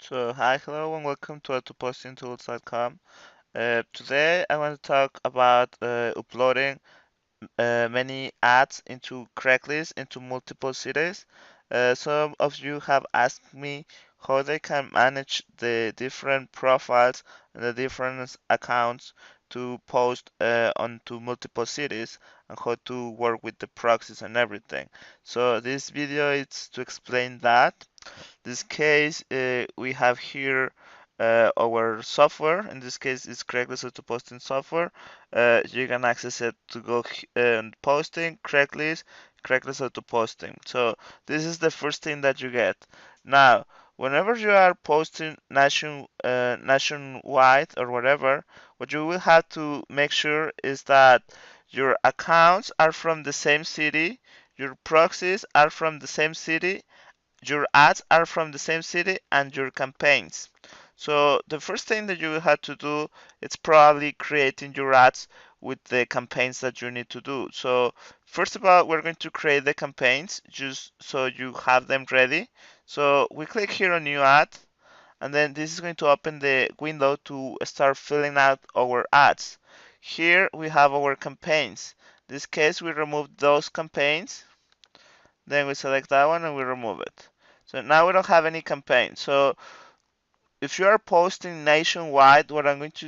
So, hi, hello, and welcome to autopostingtools.com. Today, I want to talk about uploading many ads into Craigslist into multiple cities. Some of you have asked me how they can manage the different profiles and the different accounts to post onto multiple cities and how to work with the proxies and everything. So, this video is to explain that. This case, we have here our software. In this case, it's Craigslist auto posting software. You can access it to go and posting Craigslist, Craigslist auto posting. So this is the first thing that you get. Now, whenever you are posting nationwide or whatever, what you will have to make sure is that your accounts are from the same city, your proxies are from the same city, your ads are from the same city, and your campaigns. So the first thing that you will have to do is probably creating your ads with the campaigns that you need to do. So first of all, we're going to create the campaigns just so you have them ready. So we click here on new ad, and then this is going to open the window to start filling out our ads. Here we have our campaigns. In this case, we remove those campaigns, then we select that one and we remove it. So now we don't have any campaign. So if you are posting nationwide, what I want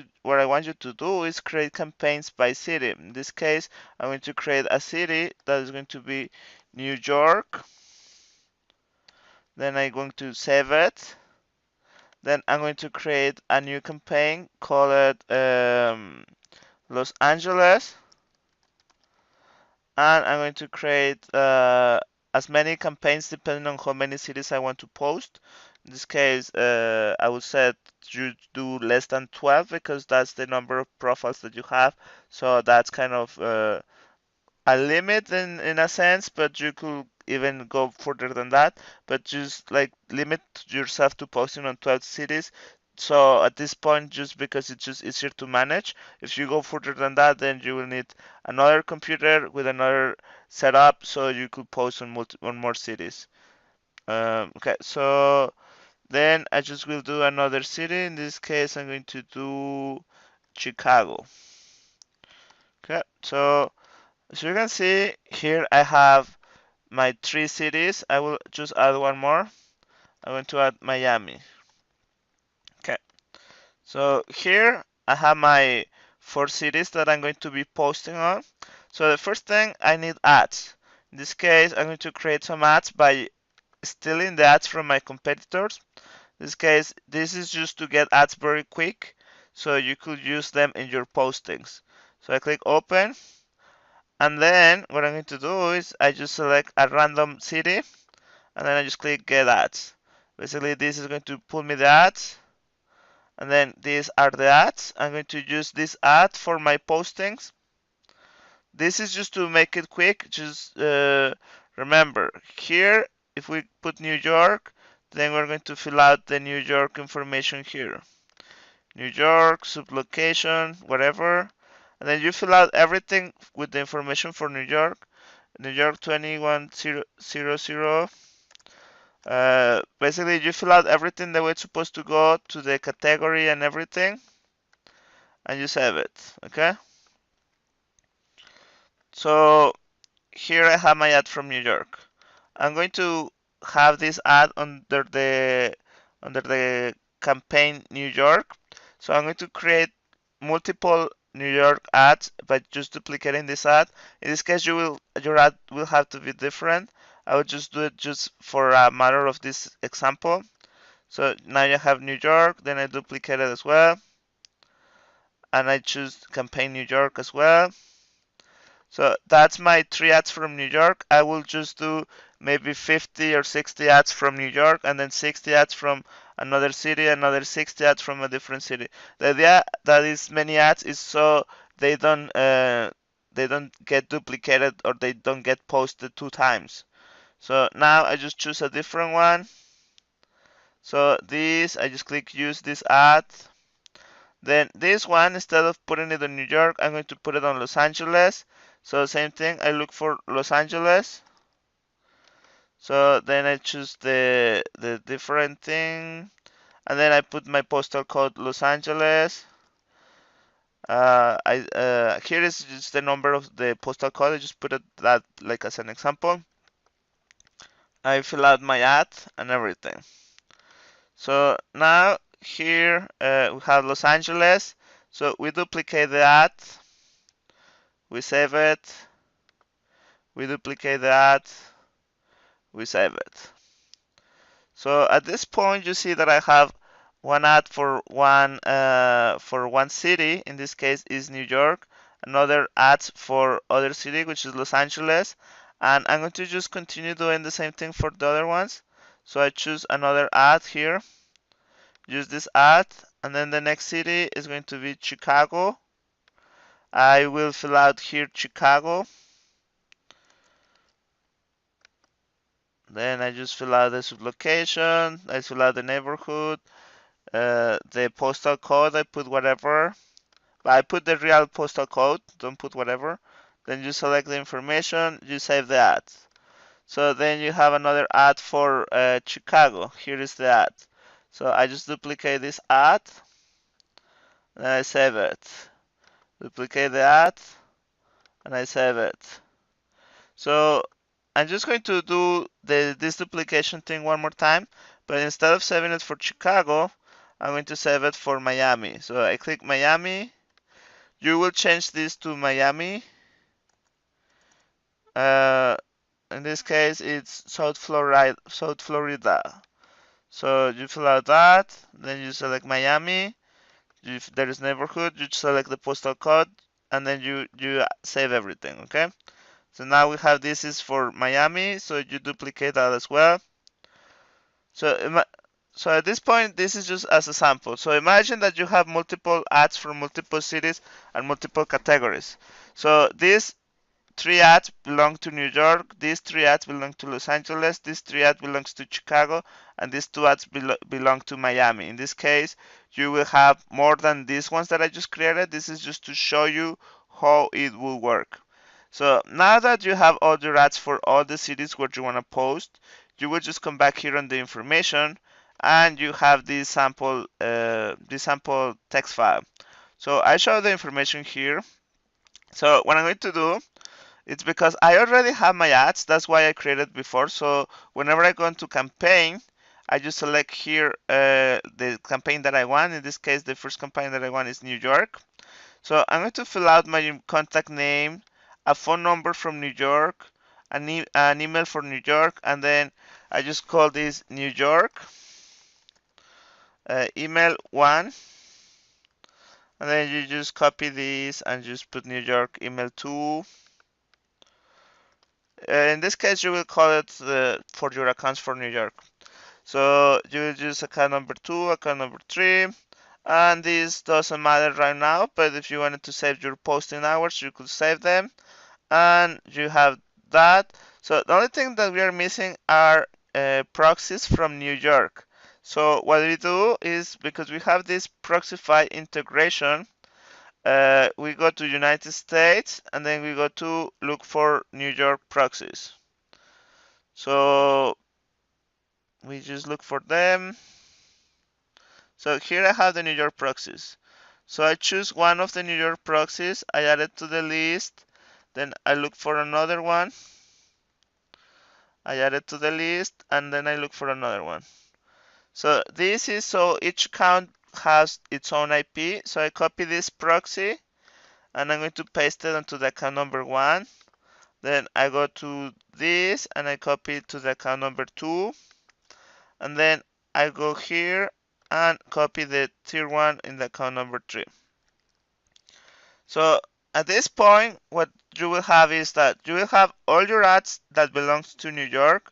you to do is create campaigns by city. In this case, I'm going to create a city that is going to be New York. Then I'm going to save it. Then I'm going to create a new campaign, call it Los Angeles, and I'm going to create as many campaigns depending on how many cities I want to post. In this case, I would say you do less than 12 because that's the number of profiles that you have. So that's kind of a limit in a sense, but you could even go further than that. But just like limit yourself to posting on 12 cities. So at this point, just because it's just easier to manage, if you go further than that, then you will need another computer with another setup, so you could post on more cities. Okay, so then I just will do another city. In this case, I'm going to do Chicago. Okay, so as you can see here, I have my three cities. I will just add one more. I'm going to add Miami. Okay, so here I have my four cities that I'm going to be posting on. So the first thing, I need ads. In this case, I'm going to create some ads by stealing the ads from my competitors. In this case, this is just to get ads very quick, so you could use them in your postings. So I click open, and then what I'm going to do is I just select a random city, and then I just click get ads. Basically, this is going to pull me the ads, and then these are the ads. I'm going to use this ad for my postings. This is just to make it quick. Just remember here, if we put New York, then we're going to fill out the New York information here. New York, sublocation, whatever. And then you fill out everything with the information for New York. New York 21000. Basically, you fill out everything the way it's supposed to go to the category and everything, and you save it. Okay? So here I have my ad from New York. I'm going to have this ad under the campaign New York. So I'm going to create multiple New York ads by just duplicating this ad. In this case, your ad will have to be different. I will just do it just for a matter of this example. So now you have New York, then I duplicate it as well, and I choose campaign New York as well. So that's my three ads from New York. I will just do maybe 50 or 60 ads from New York, and then 60 ads from another city, another 60 ads from a different city. The idea that is many ads is so they don't get duplicated or they don't get posted two times. So now I just choose a different one. So this, I just click use this ad. Then this one, instead of putting it on New York, I'm going to put it on Los Angeles. So same thing, I look for Los Angeles. So then I choose the different thing. and then I put my postal code Los Angeles. Here is just the number of the postal code. I just put that like as an example. I fill out my ad and everything. So now here we have Los Angeles. So we duplicate the ad, we save it, we duplicate the ad, we save it. So at this point, you see that I have one ad for one city. In this case, is New York. Another ad for other city, which is Los Angeles. And I'm going to just continue doing the same thing for the other ones. So I choose another ad here. Use this ad, and then the next city is going to be Chicago. I will fill out here Chicago. Then I just fill out the sublocation. I fill out the neighborhood. The postal code, I put whatever. I put the real postal code, don't put whatever. Then you select the information, you save the ad. So then you have another ad for Chicago. Here is the ad. So I just duplicate this ad, and I save it. Duplicate the ad, and I save it. So I'm just going to do this duplication thing one more time, but instead of saving it for Chicago, I'm going to save it for Miami. So I click Miami. You will change this to Miami. Uh, in this case, it's South Florida. South Florida. So you fill out that, then you select Miami. If there is neighborhood, you select the postal code, and then you save everything. Okay. So now we have this is for Miami, so you duplicate that as well. So so at this point, this is just as a sample. So imagine that you have multiple ads from multiple cities and multiple categories. So these three ads belong to New York, these three ads belong to Los Angeles, these three ads belongs to Chicago, and these two ads belong to Miami. In this case, you will have more than these ones that I just created. This is just to show you how it will work. So now that you have all your ads for all the cities where you want to post, you will just come back here on the information, and you have this sample text file. So I show the information here. So what I'm going to do, it's because I already have my ads. That's why I created before. So whenever I go into campaign, I just select here the campaign that I want. In this case, the first campaign that I want is New York. So I'm going to fill out my contact name, a phone number from New York, an email for New York, and then I just call this New York email 1, and then you just copy this and just put New York email 2. In this case, you will call it for your accounts for New York. So you will use account number 2, account number 3, and this doesn't matter right now, but if you wanted to save your posting hours, you could save them, and you have that. So the only thing that we are missing are proxies from New York. So what we do is, because we have this Proxify integration, we go to United States, and then we go to look for New York proxies. So we just look for them. So here I have the New York proxies. So I choose one of the New York proxies, I add it to the list, then I look for another one, I add it to the list, and then I look for another one. So this is so each account has its own IP. So I copy this proxy, and I'm going to paste it onto the account number 1. Then I go to this and I copy it to the account number 2. And then I go here and copy the tier 1 in the account number 3. So at this point, what you will have is that you will have all your ads that belongs to New York,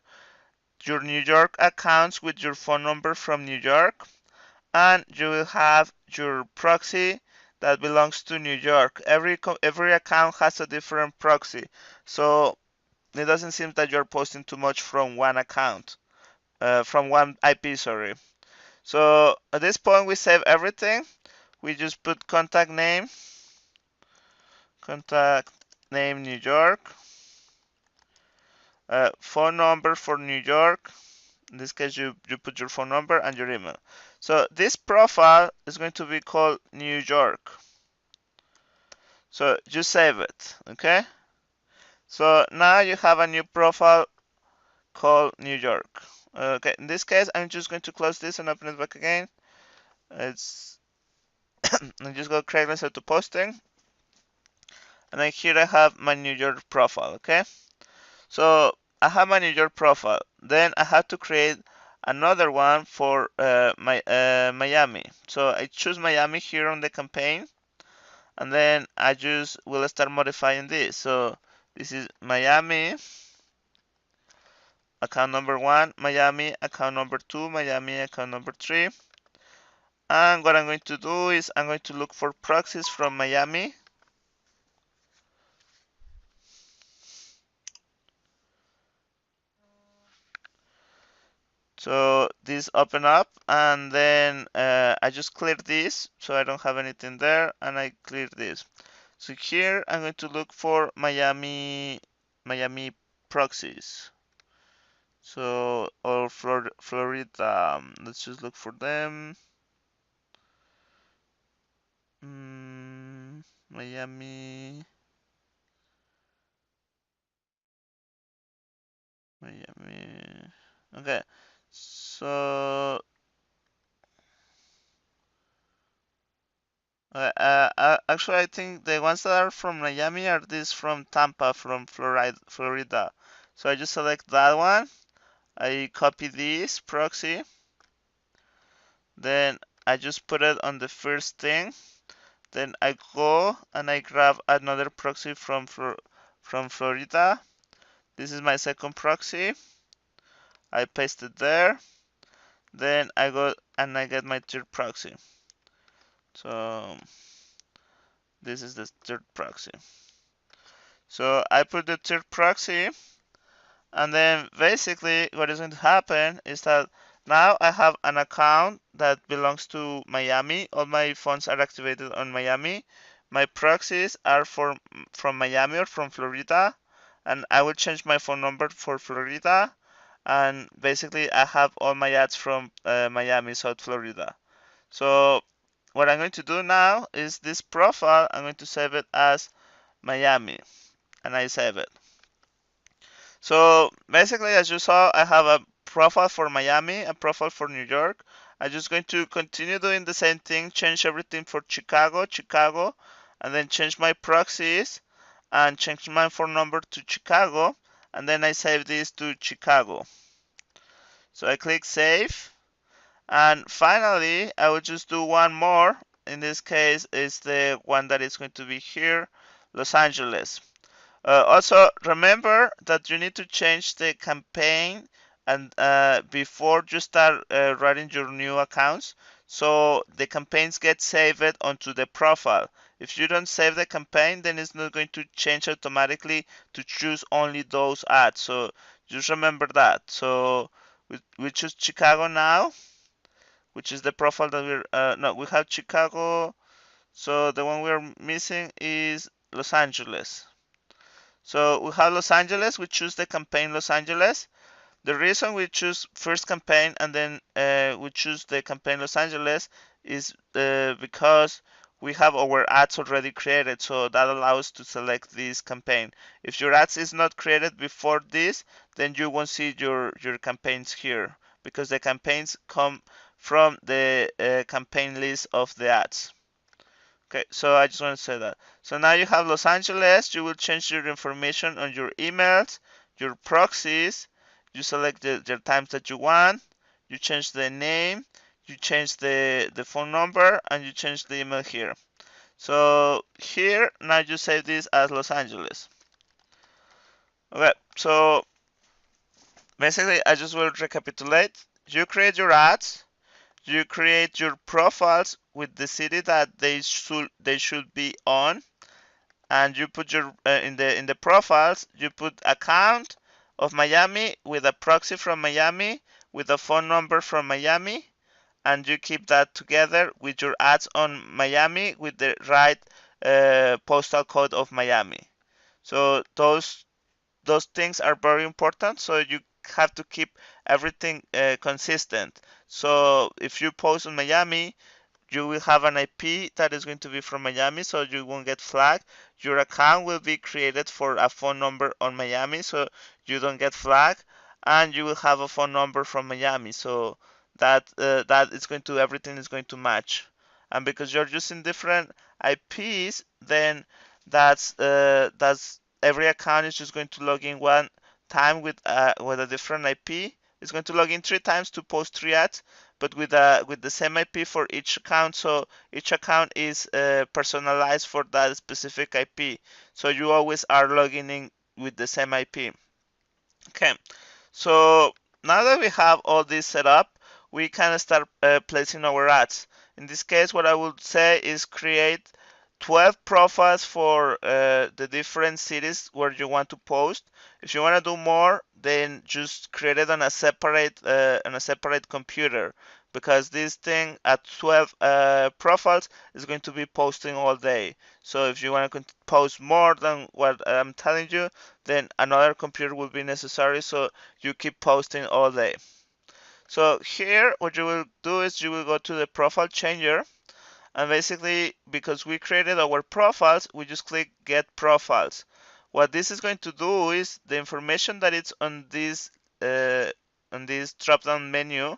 your New York accounts with your phone number from New York, and you will have your proxy that belongs to New York. Every account has a different proxy, so it doesn't seem that you're posting too much from one account, from one IP, sorry. So at this point, we save everything. We just put contact name New York, phone number for New York. In this case, you put your phone number and your email. So this profile is going to be called New York. So just save it, okay? So now you have a new profile called New York. Okay, in this case, I'm just going to close this and open it back again. It's and just go Craigslist to posting, and then here I have my New York profile. Okay, so I have my New York profile. Then I have to create another one for Miami. So I choose Miami here on the campaign, and then I just will start modifying this. So this is Miami account number 1, Miami account number 2, Miami account number 3. And what I'm going to do is I'm going to look for proxies from Miami. So this open up, and then I just clear this so I don't have anything there, and I clear this. So here I'm going to look for Miami proxies. So or Florida. Let's just look for them. Miami, Miami. Okay, so actually, I think the ones that are from Miami are these from Tampa, from Florida. So I just select that one. I copy this proxy. Then I just put it on the first thing. Then I go and I grab another proxy from Florida. This is my second proxy. I paste it there. Then I go and I get my third proxy. So this is the third proxy. So I put the third proxy, and then basically what is going to happen is that now I have an account that belongs to Miami. All my funds are activated on Miami. My proxies are from Miami or from Florida, and I will change my phone number for Florida. And basically I have all my ads from Miami, South Florida. So what I'm going to do now is this profile, I'm going to save it as Miami, and I save it. So basically, as you saw, I have a profile for Miami, a profile for New York. I'm just going to continue doing the same thing, change everything for Chicago, and then change my proxies and change my phone number to Chicago, and then I save this to Chicago. So I click save, and finally, I will just do one more. In this case, is the one that is going to be here, Los Angeles. Also, remember that you need to change the campaign and before you start writing your new accounts, so the campaigns get saved onto the profile. If you don't save the campaign, then it's not going to change automatically to choose only those ads. So just remember that. So we choose Chicago now, which is the profile that we're no, we have Chicago. So the one we're missing is Los Angeles. So we have Los Angeles, we choose the campaign Los Angeles. The reason we choose first campaign and then we choose the campaign Los Angeles is because we have our ads already created, so that allows to select this campaign. If your ads is not created before this, then you won't see your campaigns here because the campaigns come from the campaign list of the ads. Okay, so I just want to say that. So now you have Los Angeles, you will change your information on your emails, your proxies, you select the times that you want, you change the name, you change the phone number, and you change the email here. So here, now you save this as Los Angeles. Okay, so basically I just will recapitulate. You create your ads, you create your profiles with the city that they should be on, and you put your in the profiles you put account of Miami with a proxy from Miami with a phone number from Miami, and you keep that together with your ads on Miami with the right postal code of Miami. So those things are very important, so you have to keep everything consistent. So if you post on Miami, you will have an IP that is going to be from Miami, so you won't get flagged. Your account will be created for a phone number on Miami, so you don't get flagged, and you will have a phone number from Miami, so that is going to everything is going to match. And because you're using different IPs, then that's every account is just going to log in one time with a different IP. It's going to log in 3 times to post 3 ads, but with the same IP for each account. So each account is personalized for that specific IP. So you always are logging in with the same IP. Okay, so now that we have all this set up, we can start placing our ads. In this case, what I would say is create 12 profiles for the different cities where you want to post. If you want to do more, then just create it on a separate computer, because this thing at 12 profiles is going to be posting all day. So if you want to post more than what I'm telling you, then another computer will be necessary. So you keep posting all day. So here, what you will do is you will go to the profile changer, and basically, because we created our profiles, we just click get profiles. What this is going to do is the information that it's uh, on this drop down menu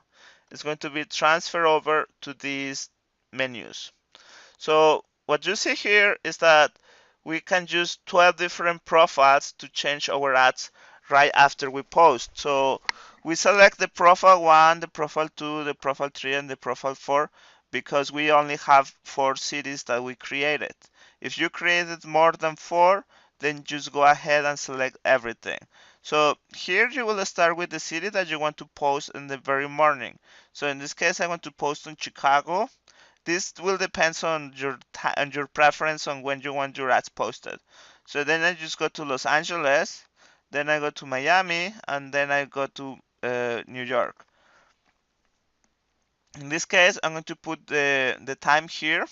is going to be transferred over to these menus. So what you see here is that we can use 12 different profiles to change our ads right after we post. So we select the profile 1, the profile 2, the profile 3, and the profile 4 because we only have 4 cities that we created. If you created more than 4, then just go ahead and select everything. So here you will start with the city that you want to post in the very morning. So in this case, I want to post on Chicago. This will depend on your preference on when you want your ads posted. So then I just go to Los Angeles, then I go to Miami, and then I go to New York. In this case, I'm going to put the time here.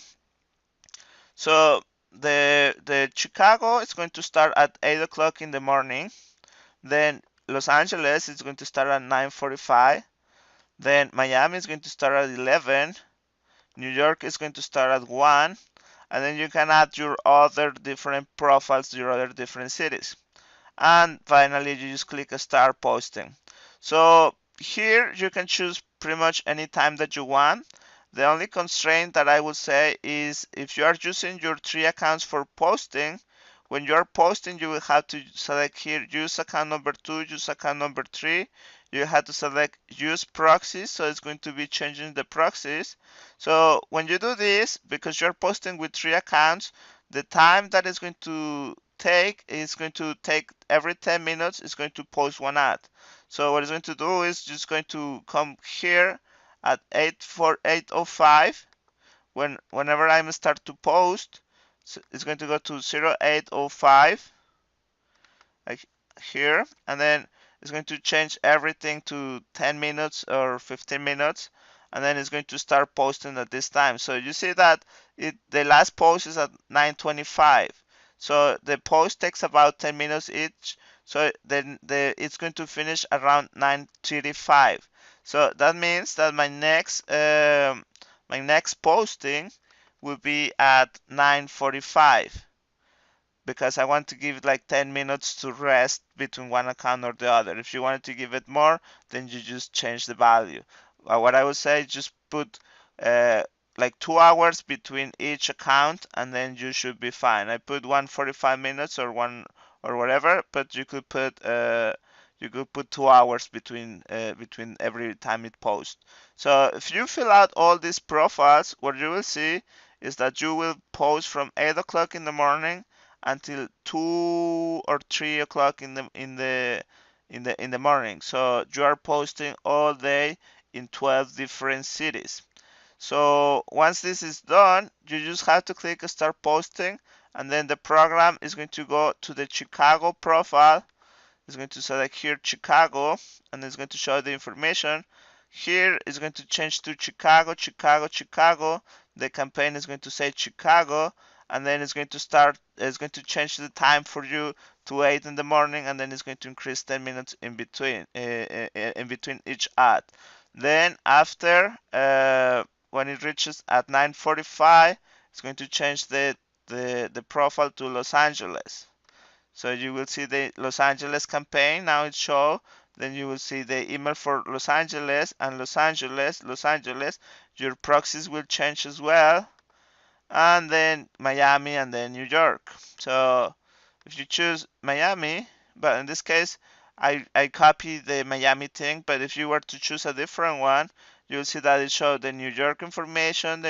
So the Chicago is going to start at 8 o'clock in the morning. Then Los Angeles is going to start at 9:45. Then Miami is going to start at 11. New York is going to start at 1, and then you can add your other different profiles to your other different cities. And finally, you just click start posting. So here you can choose pretty much any time that you want. The only constraint that I would say is if you are using your 3 accounts for posting, when you are posting, you will have to select here use account number 2, use account number 3. You have to select use proxies, so it's going to be changing the proxies. So when you do this, because you're posting with 3 accounts, the time that is going to take is going to take every 10 minutes is going to post one ad. So what it's going to do is just going to come here at 8:05 whenever I start to post. So it's going to go to 08:05 like here, and then it's going to change everything to 10 minutes or 15 minutes, and then it's going to start posting at this time. So you see that the last post is at 9:25. So the post takes about 10 minutes each. So then it's going to finish around 9:35. So that means that my next posting will be at 9:45 because I want to give it like 10 minutes to rest between one account or the other. If you wanted to give it more, then you just change the value. What I would say, just put uh, like 2 hours between each account, and then you should be fine. I put 145 minutes or one or whatever, but you could put 2 hours between every time it posts. So if you fill out all these profiles, what you will see is that you will post from 8 o'clock in the morning until 2 or 3 o'clock in the morning. So you are posting all day in 12 different cities. So once this is done, you just have to click start posting, and then the program is going to go to the Chicago profile. It's going to select here Chicago, and it's going to show the information. Here is going to change to Chicago, Chicago, Chicago. The campaign is going to say Chicago, and then it's going to change the time for you to 8 in the morning, and then it's going to increase 10 minutes in between each ad. Then after when it reaches at 9:45, it's going to change the profile to Los Angeles. So you will see the Los Angeles campaign. Now it show. Then you will see the email for Los Angeles and Los Angeles, Los Angeles. Your proxies will change as well, and then Miami and then New York. So if you choose Miami, but in this case I copy the Miami thing, but if you were to choose a different one, you'll see that it showed the New York information,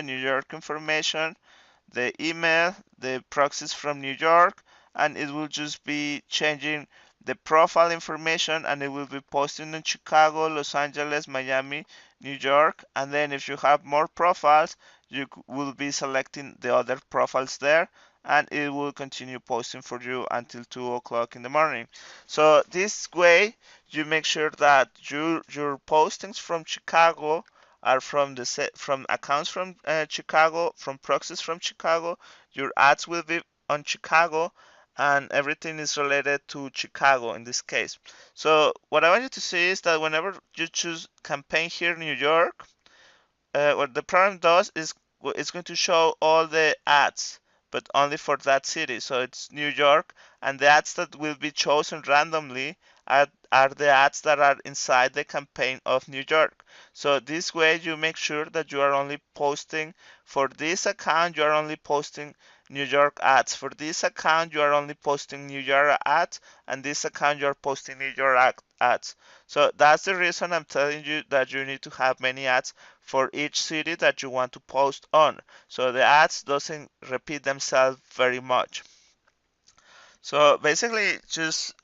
the email, the proxies from New York, and it will just be changing the profile information, and it will be posting in Chicago, Los Angeles, Miami, New York. And then if you have more profiles, you will be selecting the other profiles there, and it will continue posting for you until 2 o'clock in the morning. So this way you make sure that your postings from Chicago are from accounts from Chicago, from proxies from Chicago. Your ads will be on Chicago, and everything is related to Chicago in this case. So what I want you to see is that whenever you choose campaign here in New York, what the program does is it's going to show all the ads, but only for that city. So it's New York, and the ads that will be chosen randomly are the ads that are inside the campaign of New York. So this way you make sure that you are only posting for this account, you are only posting New York ads. For this account, you are only posting New York ads, and this account you are posting New York ads. So that's the reason I'm telling you that you need to have many ads for each city that you want to post on, so the ads doesn't repeat themselves very much. So basically just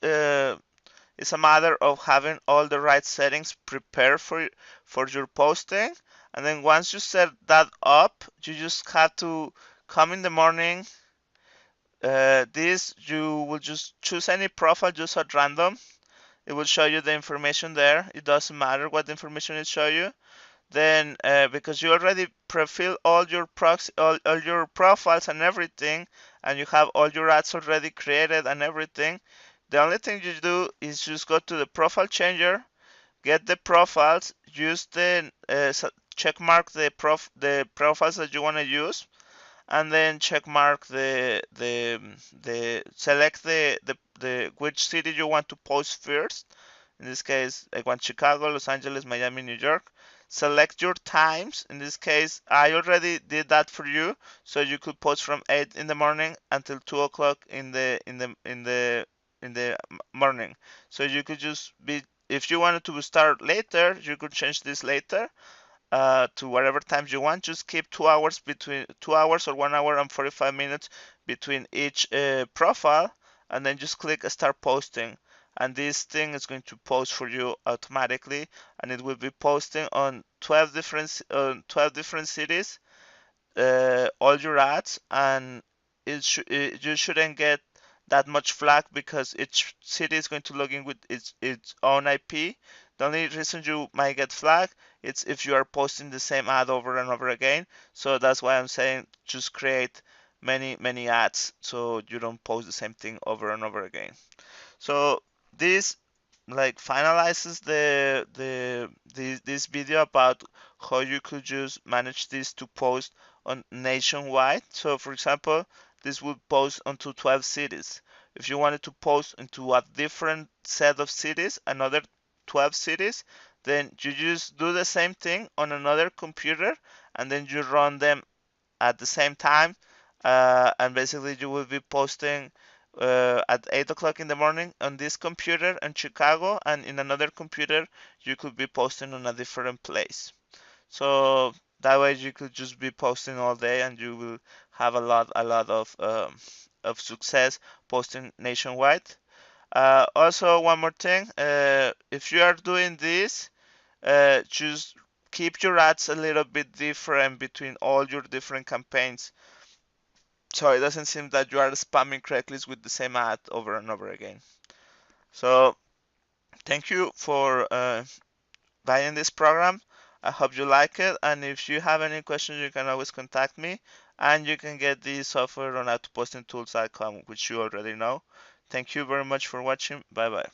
it's a matter of having all the right settings prepared for your posting, and then once you set that up, you just have to come in the morning. This you will just choose any profile just at random. It will show you the information there. It doesn't matter what information it show you. Then because you already pre-fill all your profiles and everything, and you have all your ads already created and everything, the only thing you do is just go to the profile changer, get the profiles, use the check mark the profiles that you want to use, and then check mark the select the which city you want to post first. In this case, I want Chicago, Los Angeles, Miami, New York. Select your times. In this case, I already did that for you, so you could post from 8 in the morning until 2 o'clock in the morning. So you could just be, if you wanted to start later, you could change this later to whatever times you want. Just keep 2 hours between 2 hours or 1 hour and 45 minutes between each profile, and then just click start posting. And this thing is going to post for you automatically, and it will be posting on 12 different cities, all your ads, and you shouldn't get that much flag because each city is going to log in with its own IP. The only reason you might get flagged is if you are posting the same ad over and over again. So that's why I'm saying just create many ads so you don't post the same thing over and over again. So this like finalizes this video about how you could just manage this to post on nationwide. So for example, this would post onto 12 cities. If you wanted to post into a different set of cities, another 12 cities, then you just do the same thing on another computer, and then you run them at the same time, and basically you will be posting at 8 o'clock in the morning on this computer in Chicago, and in another computer you could be posting on a different place. So that way you could just be posting all day, and you will have a lot of success posting nationwide. Also, one more thing, if you are doing this, just keep your ads a little bit different between all your different campaigns, so it doesn't seem that you are spamming Craigslist with the same ad over and over again. So thank you for buying this program. I hope you like it, and if you have any questions, you can always contact me, and you can get the software on autopostingtools.com, which you already know. Thank you very much for watching. Bye bye.